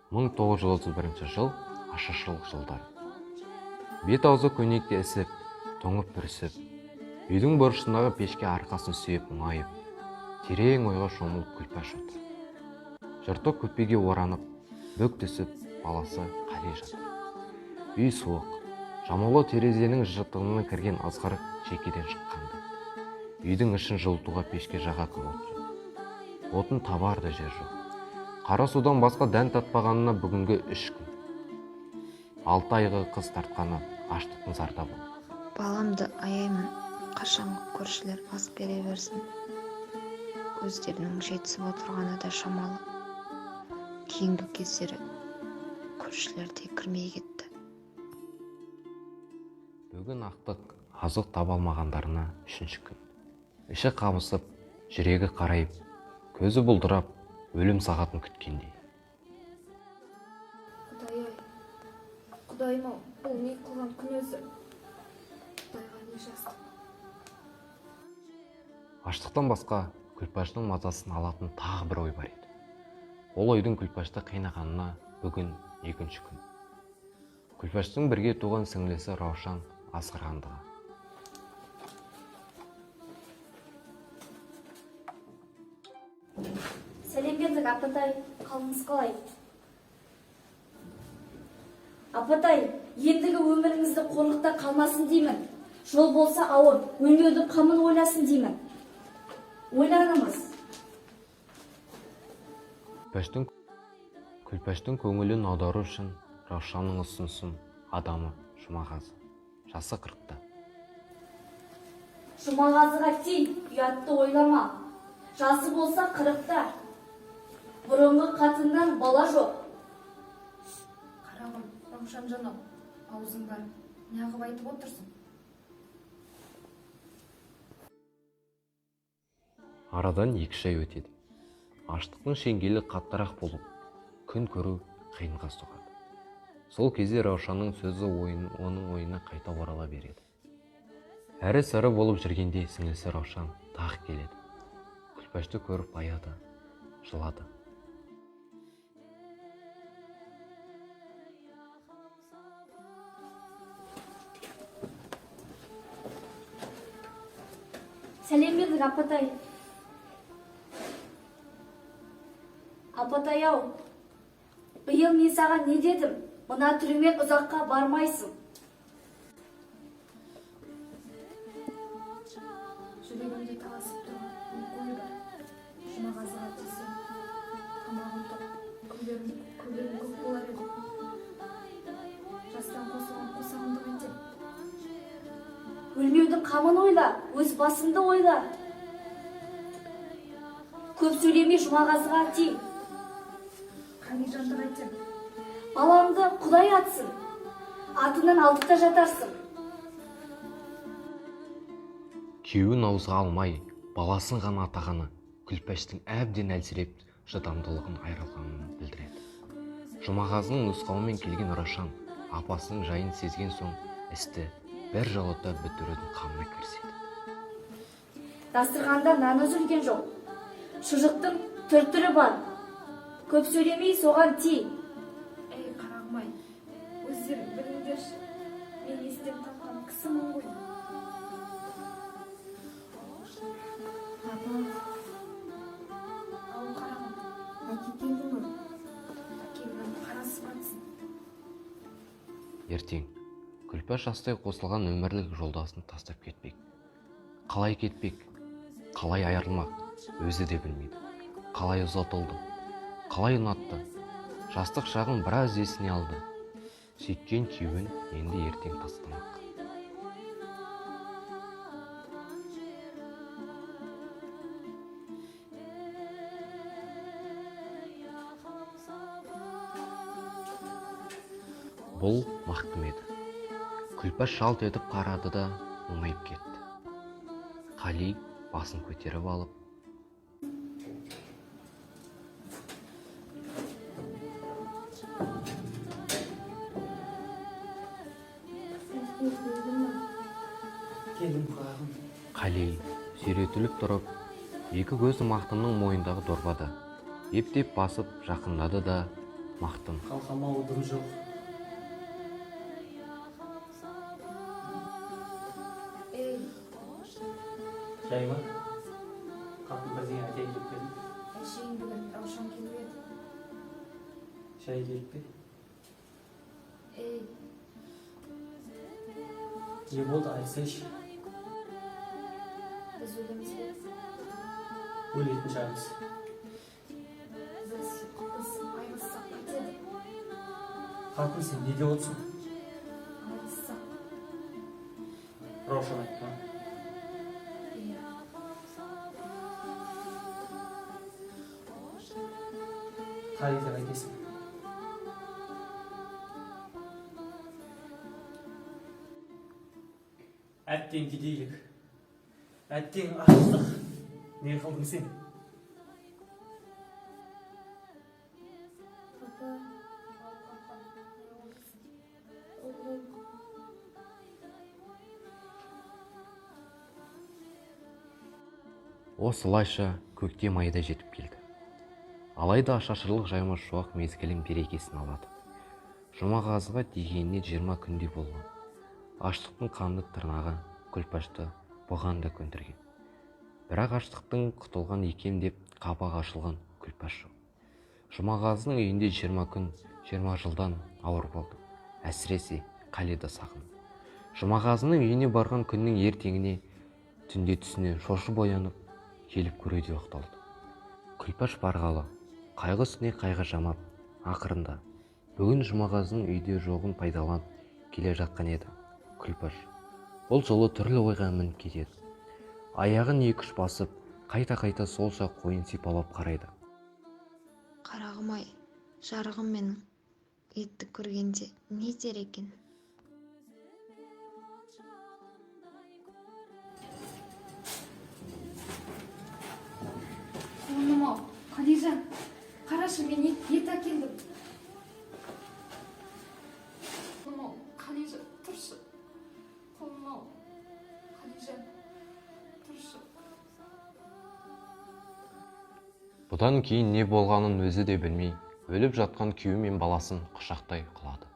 1931 жыл ашаршылық жылдары. Бет аузы көнекте ісіп, тоңып бүрісіп, үйдің бұрышындағы пешке арқасын сүйеп мұңайып, терең ойға шомылып Күлпаш отыр. Жыртық күпеге оранып, бүк түсіп, баласы Қали жатыр. Үй суық, жамаулы терезенің жыртығына кірген ызғыр шекеден шыққанды. Үйдің ішін жылытуға пешке жаға күн от жоқ. Отын табарды жер жоқ. Қара судан басқа дән татпағанына бүгінгі 3 күн. 6 айғы қыз тартқаны аштықтың зардабы. Баламды аяймын, қашан көршілер ас бере берсін. Өздерінің жетісіп отырғаны да шамалы. Кейінгі кездері көршілер де кірмей кетті. Бүгін ақтық азық таба алмағандарына 3-ші күн. Іші қабысып, жүрегі қарайып, көзі бұлдырап, өлім сағатын күткендей. Құдайым-ау, бұл не қылған күн өзі? Құдайға не жаздым? Аштықтан басқа Күлпаштың мазасын алатын тағы бір ой бар еді. Ол ойдың Күлпашты қайнағанына бүгін 2-ші күн. Күлпаштың бірге туған сіңлісі Раушан асқырғандығы. Сәлем бердік, апатай, қалыңыз қалай? Апатай, ендігі өміріңізді қорлықта қалмасын деймін. Жол болса ауыр, өлмеудің қамын ойласын деймін. Ойланыңыз. Күлпаштың көңілін аудару үшін Раушанның ұсынысын адамы Жұмағазы. Жасы 40-та. Жұмағазыға тей, ұятты ойлама. Жасы болса 40-та. Бұрынғы қатыннан бала жоқ. Қарағым, Раушан жаным, аузың бар, неғып айтып отырсың? Арадан 2 ай өтеді. Аштықтың шеңгелі қаттырақ болып, күн көру қиынға соғады. Сол кезде Раушанның сөзі оның ойына қайта орала береді. Әрі сыры болып жүргенде сіңлісі Раушан тағы келеді. Күлпашты көріп аяды, жылады. Сәлем бердік, апатай. Апатай-ау, биыл мен саған не дедім? Мына түрімен ұзаққа бармайсың. Жүрегімде таласып тұрған не ой бар? Жұмағазыға тисем, тамағым тоқ, күлерім көп болар еді. Жастан қосылған қосағымды қайтем. Өлмеудің қамын ойла, өз басыңды ойла. Көп сөйлеме, Жұмағазыға тей. Қани жанды қайтем. Баламды Құдай атсын. Атынан алтықта жатарсың. Күйеуін ауызға алмай, баласын ғана атағаны Күлпаштың әбден әлсіреп, шыдамдылығын айрылғанын білдіреді. Жұмағазының нұсқауымен келген Раушан апасының жайын сезген соң істі бір жолата бітірудің қамына кіріседі. Дастырғанда нан үзілген жоқ. Шұжықтың түр-түрі бар. Көп сөйлемей соған тей. Ей, қарағым-ай, өздерің біліңдерші, мен естен тапқан кісімін ғой. Апа, Ау, қарағым, әке келді ме? әкемнің қарасы батсын. Ертең Күлпаш жастай қосылған өмірлік жолдасын тастап кетпек. Қалай кетпек, қалай айырылмақ, өзі де білмейді. Қалай ұзатылды, қалай ұнатты, жастық шағын біраз есіне алды. Сөйткен күйеуін енді ертең тастамақ. Бұл мақтым еді. Күлпаш жалт етіп қарады да оңайып кетті. Қали басын көтеріп алып, Қали сүйретіліп тұрып, екі көзі мақтымның мойындағы дорбада ептеп басып жақындады да мақтан. Қалқамаудың жоқ. Ей, Жай ма? Қатын бірдеңе айтайын деп келдім. әшейін бүгін Раушан келіп еді. Шай келіп пе? Ей, Не болды, айтсайшы. біз өлеміз бе? Өлетін шығармыз. Біз айырылыссақ қайтеді. Қатын, сен не деп отырсың? Айырылыссақ. Раушан айтты ма? Иә. Тарихты қайтесің. Әттең кедейлік. Әттең аштық. Не қылдың сен? Папа. Оғлым. Осылайша көктем айы да жетіп келді. Алайда ашаршылық жаймаш шуақ мезгілін берекесін алады. Жұмағазыға дегеніне 20 күндей болған. Аштықтың қанды тырнағы Күлпашты бұған да көндірген. Бірақ аштықтың құтылған екем деп қабақ ашылған Күлпаш жоқ. Жұмағазының үйінде 20 күн, 20 жылдан ауыр болды. Әсіресе Қалиды сағынды. Жұмағазының үйіне барған күннің ертеңіне түнде түсінен шошып оянып, келіп көреде ұйықталды. Күлпаш барғалы, қайғы үстіне қайғы жамап, ақырында бүгін Жұмағазының үйде жоғын пайдаланып келе жатқан еді. Күлпаш бұл жолы түрлі ойға мініп кетеді. Аяғын 2-3 басып, қайта-қайта сол жақ қойын сипалап қарайды. Қарағым-ай, жарығым менің, етті көргенде не дер екен? Құлыным-ау, Қадижан, қарашы, мен ет әкелдім. Құлыным-ау, Қадижан, тұршы. Құлыным-ау, Қадижан, тұршы. Бұдан кейін не болғанын өзі де білмей, өліп жатқан күйеуі мен баласын құшақтай құлады.